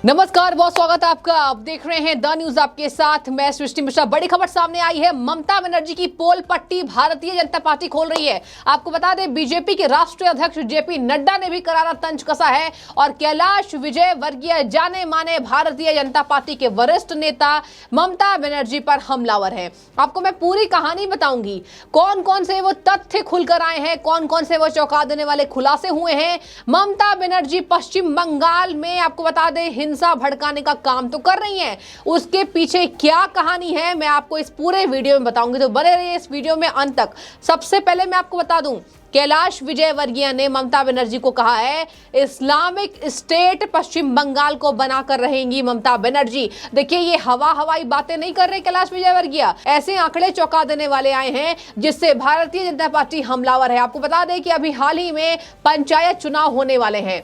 नमस्कार, बहुत स्वागत है आपका। आप देख रहे हैं द न्यूज, आपके साथ मैं सृष्टि मिश्रा। बड़ी खबर सामने आई है। ममता बनर्जी की पोल पट्टी भारतीय जनता पार्टी खोल रही है। आपको बता दें, बीजेपी के राष्ट्रीय अध्यक्ष जेपी नड्डा ने भी करारा तंज कसा है और कैलाश विजयवर्गीय जाने माने भारतीय जनता पार्टी के वरिष्ठ नेता ममता बनर्जी पर हमलावर है। आपको मैं पूरी कहानी बताऊंगी, कौन कौन से वो तथ्य खुलकर आए हैं, कौन कौन से वो चौंका देने वाले खुलासे हुए हैं। ममता बनर्जी पश्चिम बंगाल में आपको बता दें हिंसा भड़काने का काम तो कर रही हैं, उसके पीछे क्या कहानी है मैं आपको इस पूरे वीडियो में बताऊंगी, तो बने रहिए इस वीडियो में अंत तक। सबसे पहले मैं आपको बता दूं, कैलाश विजयवर्गीय ने ममता बनर्जी को कहा है इस्लामिक स्टेट पश्चिम बंगाल को बनाकर रहेंगी ममता बनर्जी। देखिए, ये हवाई बातें नहीं कर रहे कैलाश विजयवर्गीय, ऐसे आंकड़े चौंका देने वाले आए हैं जिससे भारतीय जनता पार्टी हमलावर है। आपको बता दें कि अभी हाल ही में पंचायत चुनाव होने वाले हैं।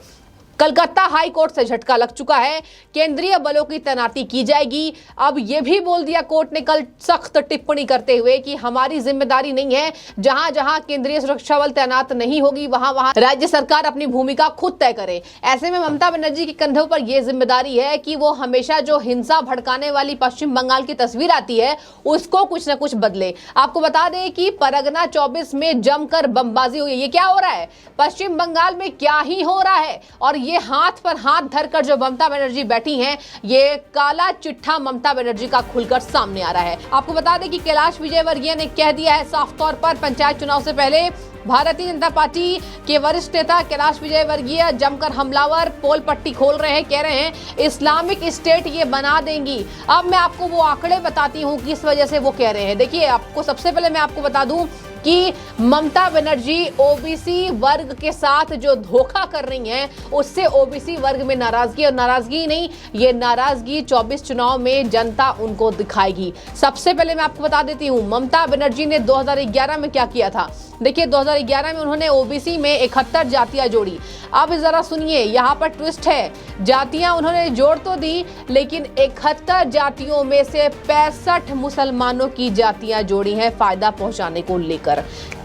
कलकत्ता हाई कोर्ट से झटका लग चुका है, केंद्रीय बलों की तैनाती की जाएगी। अब यह भी बोल दिया कोर्ट ने कल सख्त टिप्पणी करते हुए कि हमारी जिम्मेदारी नहीं है, जहां जहां केंद्रीय सुरक्षा बल तैनात नहीं होगी वहां वहां राज्य सरकार अपनी भूमिका खुद तय करे। ऐसे में ममता बनर्जी के कंधों पर यह जिम्मेदारी है कि वो हमेशा जो हिंसा भड़काने वाली पश्चिम बंगाल की तस्वीर आती है उसको कुछ न कुछ बदले। आपको बता दें कि परगना 24 में जमकर बमबाजी हुई। ये क्या हो रहा है पश्चिम बंगाल में, क्या ही हो रहा है। और ये हाथ पर हाथ धरकर जो ममता बनर्जी बैठी हैं, ये काला चिट्ठा ममता बनर्जी का खुलकर सामने आ रहा है। आपको बता दें कि कैलाश विजयवर्गीय ने कह दिया है साफ तौर पर, पंचायत चुनाव से पहले भारतीय जनता पार्टी के वरिष्ठ नेता कैलाश विजयवर्गीय जमकर हमलावर, पोल पट्टी खोल रहे हैं, कह रहे हैं इस्लामिक स्टेट ये बना देंगी। अब मैं आपको वो आंकड़े बताती हूँ किस वजह से वो कह रहे हैं। देखिए, आपको सबसे पहले मैं आपको बता दूं कि ममता बनर्जी ओबीसी वर्ग के साथ जो धोखा कर रही हैं, उससे ओबीसी वर्ग में नाराजगी, और नाराजगी नहीं, ये नाराजगी 24 चुनाव में जनता उनको दिखाएगी। सबसे पहले मैं आपको बता देती हूँ ममता बनर्जी ने 2011 में क्या किया था। देखिए, 2011 में उन्होंने ओबीसी में 71 जातियां जोड़ी। अब जरा सुनिए, यहाँ पर ट्विस्ट है, जातियां उन्होंने जोड़ तो दी, लेकिन 71 जातियों में से 65 मुसलमानों की जातियां जोड़ी हैं फायदा पहुंचाने को लेकर।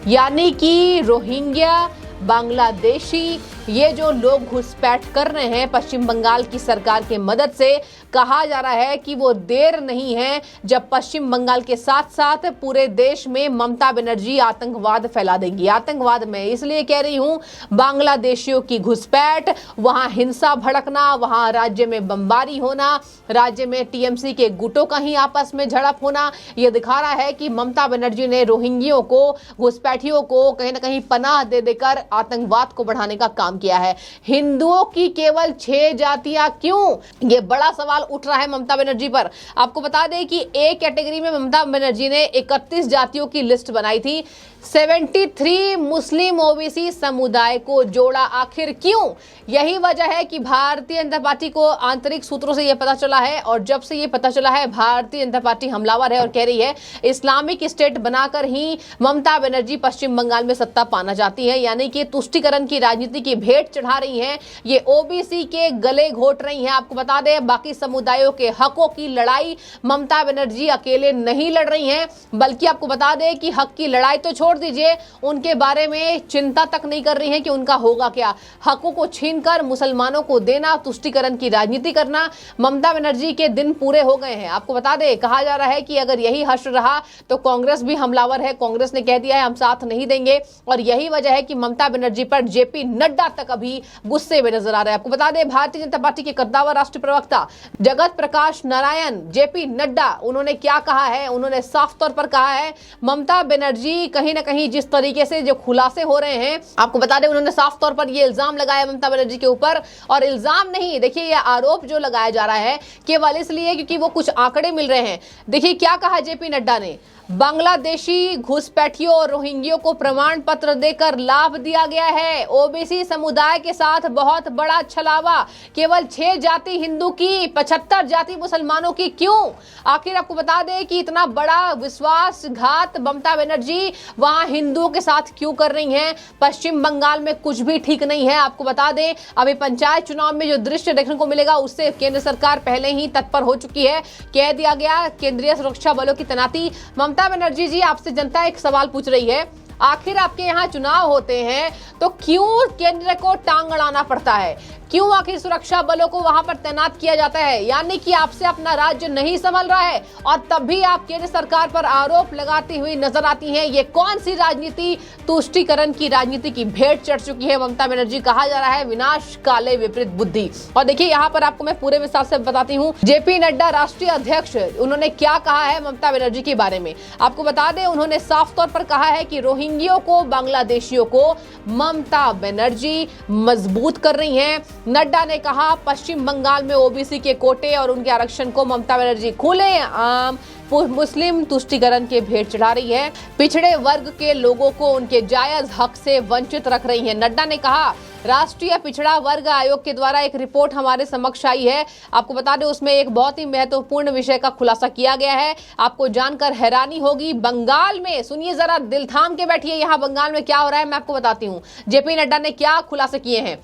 यानी कि रोहिंग्या, बांग्लादेशी, ये जो लोग घुसपैठ कर रहे हैं पश्चिम बंगाल की सरकार के मदद से, कहा जा रहा है कि वो देर नहीं है जब पश्चिम बंगाल के साथ साथ पूरे देश में ममता बनर्जी आतंकवाद फैला देंगी। आतंकवाद में इसलिए कह रही हूं, बांग्लादेशियों की घुसपैठ, वहां हिंसा भड़कना, वहां राज्य में बमबारी होना, राज्य में टीएमसी के गुटों का ही आपस में झड़प होना, यह दिखा रहा है कि ममता बनर्जी ने रोहिंग्यों को, घुसपैठियों को कहीं ना कहीं पनाह दे देकर आतंकवाद को बढ़ाने का काम किया है। हिंदुओं की केवल 6 जातियां क्यों, ये बड़ा सवाल उठ रहा है ममता बनर्जी पर। आपको बता दें कि ए कैटेगरी में ममता बनर्जी ने 31 जातियों की लिस्ट बनाई थी, 73 मुस्लिम ओबीसी समुदाय को जोड़ा। आखिर क्यों? यही वजह है कि भारतीय जनता पार्टी को आंतरिक सूत्रों से यह पता चला है, और जब से यह पता चला है भारतीय जनता पार्टी हमलावर है और कह रही है इस्लामिक स्टेट बनाकर ही ममता बनर्जी पश्चिम बंगाल में सत्ता पाना चाहती है। यानी कि तुष्टीकरण की राजनीति की भेंट चढ़ा रही है, ये ओबीसी के गले घोट रही है। आपको बता दें, बाकी समुदायों के हकों की लड़ाई ममता बनर्जी अकेले नहीं लड़ रही हैं, बल्कि आपको बता दें कि हक की लड़ाई तो छोड़ दीजिए, उनके बारे में चिंता तक नहीं कर रही हैं कि उनका होगा क्या। हकों को छीनकर मुसलमानों को देना, तुष्टीकरण की राजनीति करना, ममता बनर्जी के दिन पूरे हो गए हैं। आपको बता दें, कहा जा रहा है कि अगर यही हश्र रहा तो कांग्रेस भी हमलावर है। कांग्रेस ने कह दिया है हम साथ नहीं देंगे, और यही वजह है कि ममता बनर्जी पर जेपी नड्डा तक अभी गुस्से में नजर आ रहे हैं। आपको बता दें, भारतीय जनता पार्टी के कद्दावर राष्ट्रीय प्रवक्ता जगत प्रकाश नारायण, जेपी नड्डा, उन्होंने क्या कहा है, उन्होंने साफ तौर पर कहा है ममता बनर्जी कहीं ना कहीं जिस तरीके से जो खुलासे हो रहे हैं, आपको बता दें उन्होंने साफ तौर पर ये इल्जाम लगाया ममता बनर्जी के ऊपर, और इल्जाम नहीं, देखिए ये आरोप जो लगाया जा रहा है केवल इसलिए क्योंकि वो कुछ आंकड़े मिल रहे हैं। देखिए क्या कहा जेपी नड्डा ने, बांग्लादेशी घुसपैठियों और रोहिंग्यों को प्रमाण पत्र देकर लाभ दिया गया है। ओबीसी समुदाय के साथ बहुत बड़ा छलावा, केवल 6 जाति हिंदू की, 75 जाति मुसलमानों की। क्यों? आखिर आपको बता दें कि इतना बड़ा विश्वासघात ममता बनर्जी वहां हिंदुओं के साथ क्यों कर रही हैं। पश्चिम बंगाल में कुछ भी ठीक नहीं है। आपको बता दें, अभी पंचायत चुनाव में जो दृश्य देखने को मिलेगा उससे केंद्र सरकार पहले ही तत्पर हो चुकी है। कह दिया गया केंद्रीय सुरक्षा बलों की तैनाती। ममता बनर्जी जी, आपसे जनता एक सवाल पूछ रही है, आखिर आपके यहाँ चुनाव होते हैं तो क्यों केंद्र को टांग अड़ाना पड़ता है, क्यों आखिर सुरक्षा बलों को वहां पर तैनात किया जाता है? यानी कि आपसे अपना राज्य नहीं संभल रहा है और तब भी आप केंद्र सरकार पर आरोप लगाती हुई नजर आती हैं। ये कौन सी राजनीति? तुष्टीकरण की राजनीति की भेंट चढ़ चुकी है ममता बनर्जी। कहा जा रहा है विनाश काले विपरीत बुद्धि। और देखिए यहाँ पर आपको मैं पूरे विस्तार से बताती हूँ। जेपी नड्डा राष्ट्रीय अध्यक्ष, उन्होंने क्या कहा है ममता बनर्जी के बारे में आपको बता दें। उन्होंने साफ तौर पर कहा है कि रोहिंग्यों को, बांग्लादेशियों को ममता बनर्जी मजबूत कर रही हैं। नड्डा ने कहा पश्चिम बंगाल में ओबीसी के कोटे और उनके आरक्षण को ममता बनर्जी खुलेआम मुस्लिम तुष्टीकरण के भेंट चढ़ा रही है। पिछड़े वर्ग के लोगों को उनके जायज हक से वंचित रख रही है। नड्डा ने कहा राष्ट्रीय पिछड़ा वर्ग आयोग के द्वारा एक रिपोर्ट हमारे समक्ष आई है। आपको बता दें उसमें एक बहुत ही महत्वपूर्ण विषय का खुलासा किया गया है। आपको जानकर हैरानी होगी, बंगाल में, सुनिए जरा, दिल थाम के बैठिए, यहाँ बंगाल में क्या हो रहा है मैं आपको बताती हूँ। जेपी नड्डा ने क्या खुलासे किए हैं।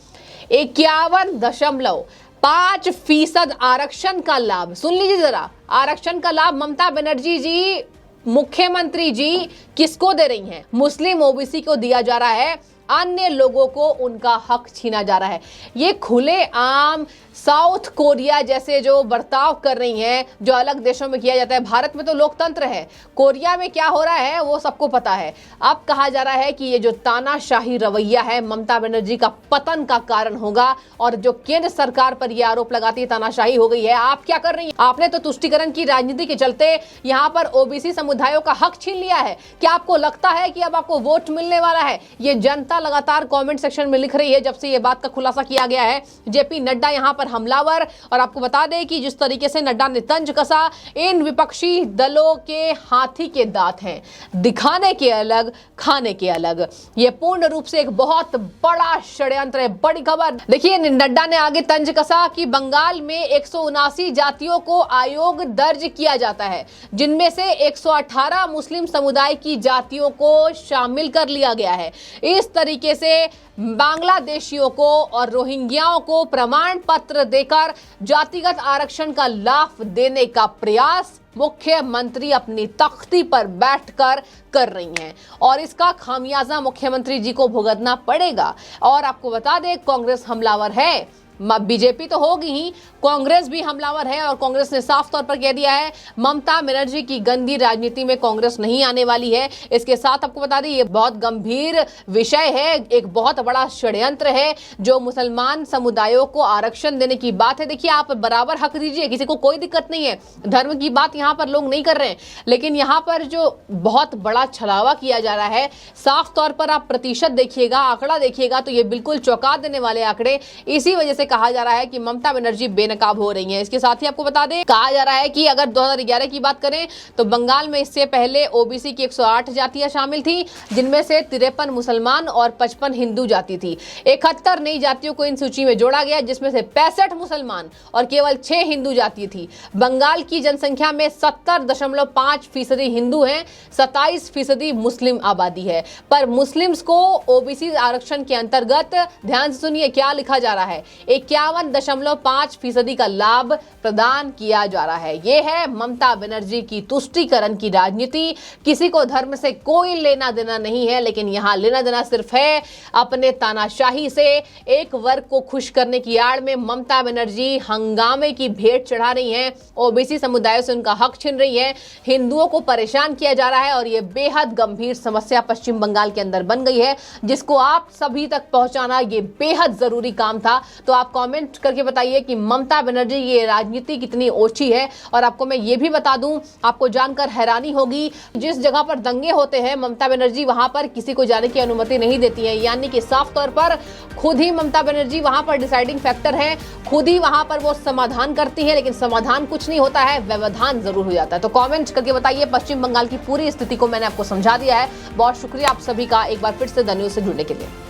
51.5% आरक्षण का लाभ, सुन लीजिए जरा, आरक्षण का लाभ ममता बनर्जी जी, मुख्यमंत्री जी किसको दे रही हैं? मुस्लिम ओबीसी को दिया जा रहा है, अन्य लोगों को उनका हक छीना जा रहा है। ये खुलेआम साउथ कोरिया जैसे जो बर्ताव कर रही हैं, जो अलग देशों में किया जाता है। भारत में तो लोकतंत्र है, कोरिया में क्या हो रहा है वो सबको पता है। अब कहा जा रहा है कि ये जो तानाशाही रवैया है ममता बनर्जी का पतन का कारण होगा और जो केंद्र सरकार पर यह आरोप लगाती है तानाशाही हो गई है। आप क्या कर रही हैं? आपने तो तुष्टीकरण की राजनीति के चलते यहाँ पर ओबीसी समुदायों का हक छीन लिया है। क्या आपको लगता है कि अब आपको वोट मिलने वाला है? ये जनता लगातार कमेंट सेक्शन में लिख रही है जब से ये बात का खुलासा किया गया है। जेपी नड्डा यहाँ पर हमलावर। और आपको बता दें कि जिस तरीके से नड्डा ने तंज कसा, इन विपक्षी दलों के हाथी के दांत हैं, दिखाने के अलग, खाने के अलग। ये पूर्ण रूप से एक बहुत बड़ा षड्यंत्र है। बड़ी खबर देखिए, नड्डा ने आगे तंज कसा कि बंगाल में 179 जातियों को आयोग दर्ज किया जाता है, जिनमें से 118 मुस्लिम समुदाय की जातियों को शामिल कर लिया गया है। इस तरीके से बांग्लादेशियों को और रोहिंग्याओं को प्रमाण पत्र देकर जातिगत आरक्षण का लाभ देने का प्रयास मुख्यमंत्री अपनी तख्ती पर बैठकर कर रही हैं और इसका खामियाजा मुख्यमंत्री जी को भुगतना पड़ेगा। और आपको बता दें कांग्रेस हमलावर है, बीजेपी तो होगी ही, कांग्रेस भी हमलावर है और कांग्रेस ने साफ तौर पर कह दिया है ममता बनर्जी की गंदी राजनीति में कांग्रेस नहीं आने वाली है। इसके साथ आपको बता दें ये बहुत गंभीर विषय है, एक बहुत बड़ा षड्यंत्र है जो मुसलमान समुदायों को आरक्षण देने की बात है। देखिए, आप बराबर हक दीजिए, किसी को कोई दिक्कत नहीं है, धर्म की बात यहाँ पर लोग नहीं कर रहे हैं, लेकिन यहाँ पर जो बहुत बड़ा छलावा किया जा रहा है, साफ तौर पर आप प्रतिशत देखिएगा, आंकड़ा देखिएगा तो ये बिल्कुल चौंका देने वाले आंकड़े। इसी वजह से कहा जा रहा है कि ममता बनर्जी बेनकाब हो रही हैं। इसके साथ ही आपको बता दें, कहा जा रहा है कि अगर 2011 की बात करें तो बंगाल में इससे पहले ओबीसी की 108 जातियां शामिल थी, जिनमें से 53 मुसलमान और 55 हिंदू जाति थी। 71 नई जातियों को इन सूची में जोड़ा गया, जिसमें से 65 मुसलमान और केवल 6 हिंदू जाति थी। बंगाल की जनसंख्या में 70.5% हिंदू हैं, 27% मुस्लिम आबादी है। पर मुस्लिम्स को ओबीसी आरक्षण के अंतर्गत, ध्यान से सुनिए क्या लिखा जा रहा है, 51.5% का लाभ प्रदान किया जा रहा है। यह है ममता बनर्जी की तुष्टीकरण की राजनीति। किसी को धर्म से कोई लेना देना नहीं है, लेकिन यहां लेना देना सिर्फ है अपने तानाशाही से। एक वर्ग को खुश करने की आड़ में ममता बनर्जी हंगामे की भेंट चढ़ा रही हैं, ओबीसी समुदायों से उनका हक छीन रही है, हिंदुओं को परेशान किया जा रहा है और यह बेहद गंभीर समस्या पश्चिम बंगाल के अंदर बन गई है, जिसको आप सभी तक पहुंचाना ये बेहद जरूरी काम था। तो आप कमेंट करके बताइए कि ममता बनर्जी ये राजनीति कितनी ओछी है। और आपको मैं ये भी बता दूं, आपको जानकर हैरानी होगी, जिस जगह पर दंगे होते हैं ममता बनर्जी वहां पर किसी को जाने की अनुमति नहीं देती है। यानी कि साफ तौर पर खुद ही ममता बनर्जी वहां पर डिसाइडिंग फैक्टर है, खुद ही वहां पर वो समाधान करती है, लेकिन समाधान कुछ नहीं होता है, व्यवधान जरूर हो जाता है। तो कमेंट करके बताइए। पश्चिम बंगाल की पूरी स्थिति को मैंने आपको समझा दिया है। बहुत शुक्रिया आप सभी का एक बार फिर से द न्यूज़ से जुड़ने के लिए।